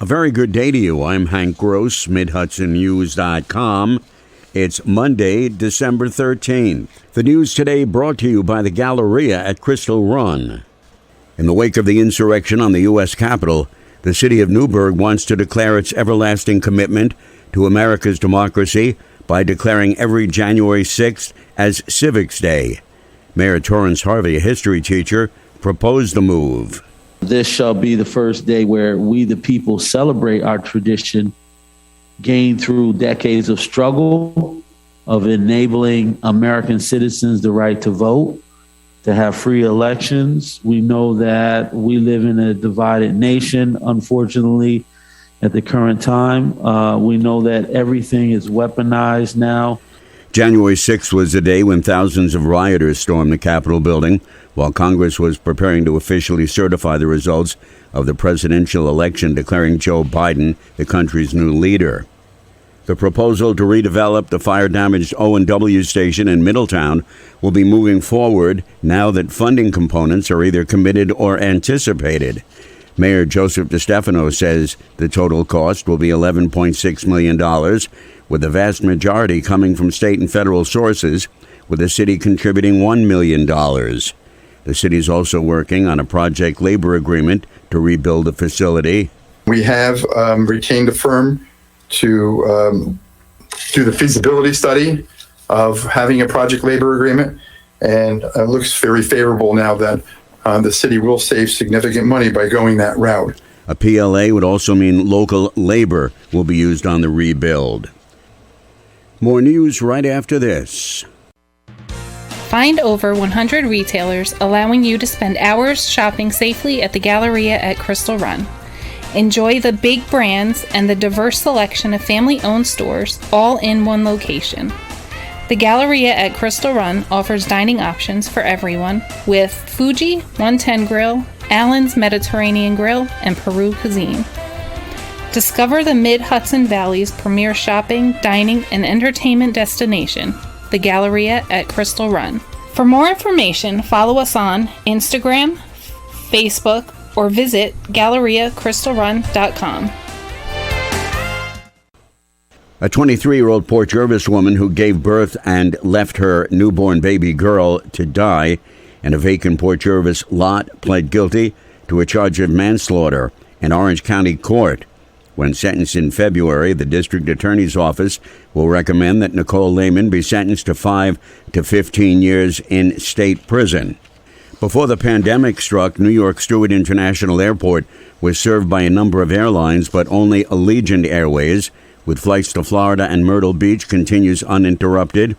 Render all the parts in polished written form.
A very good day to you. I'm Hank Gross, Mid-HudsonNews.com. It's Monday, December 13th. The news today brought to you by the Galleria at Crystal Run. In the wake of the insurrection on the U.S. Capitol, the city of Newburgh wants to declare its everlasting commitment to America's democracy by declaring every January 6th as Civics Day. Mayor Torrance Harvey, a history teacher, proposed the move. This shall be the first day where we, the people, celebrate our tradition gained through decades of struggle, of enabling American citizens the right to vote, to have free elections. We know that we live in a divided nation, unfortunately, at the current time. We know that everything is weaponized now. January 6th was the day when thousands of rioters stormed the Capitol building while Congress was preparing to officially certify the results of the presidential election, declaring Joe Biden the country's new leader. The proposal to redevelop the fire-damaged O&W station in Middletown will be moving forward now that funding components are either committed or anticipated. Mayor Joseph DeStefano says the total cost will be $11.6 million, with the vast majority coming from state and federal sources, with the city contributing $1 million. The city is also working on a project labor agreement to rebuild the facility. We have retained a firm to do the feasibility study of having a project labor agreement, and it looks very favorable now that the city will save significant money by going that route. A PLA would also mean local labor will be used on the rebuild. More news right after this. Find over 100 retailers allowing you to spend hours shopping safely at the Galleria at Crystal Run. Enjoy the big brands and the diverse selection of family-owned stores all in one location. The Galleria at Crystal Run offers dining options for everyone with Fuji 110 Grill, Allen's Mediterranean Grill, and Peru Cuisine. Discover the Mid-Hudson Valley's premier shopping, dining, and entertainment destination, the Galleria at Crystal Run. For more information, follow us on Instagram, Facebook, or visit GalleriaCrystalRun.com. A 23-year-old Port Jervis woman who gave birth and left her newborn baby girl to die in a vacant Port Jervis lot pled guilty to a charge of manslaughter in Orange County Court. When sentenced in February, the district attorney's office will recommend that Nicole Lehman be sentenced to 5 to 15 years in state prison. Before the pandemic struck, New York Stewart International Airport was served by a number of airlines, but only Allegiant Airways, with flights to Florida and Myrtle Beach, continues uninterrupted.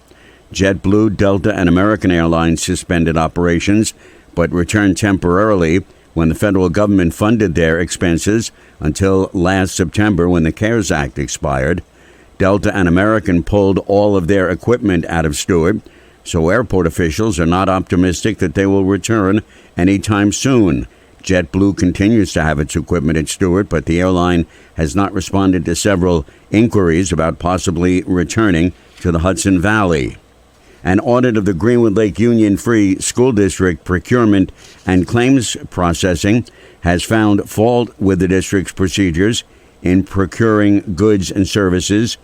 JetBlue, Delta, and American Airlines suspended operations, but returned temporarily when the federal government funded their expenses until last September when the CARES Act expired. Delta and American pulled all of their equipment out of Stewart, so airport officials are not optimistic that they will return anytime soon. JetBlue continues to have its equipment at Stewart, but the airline has not responded to several inquiries about possibly returning to the Hudson Valley. An audit of the Greenwood Lake Union Free School District procurement and claims processing has found fault with the district's procedures in procuring goods and services.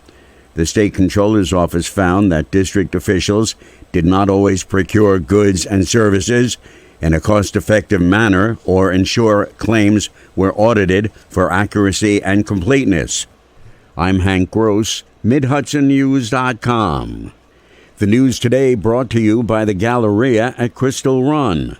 The state controller's office found that district officials did not always procure goods and services in a cost-effective manner or ensure claims were audited for accuracy and completeness. I'm Hank Gross, MidHudsonNews.com. The news today brought to you by the Galleria at Crystal Run.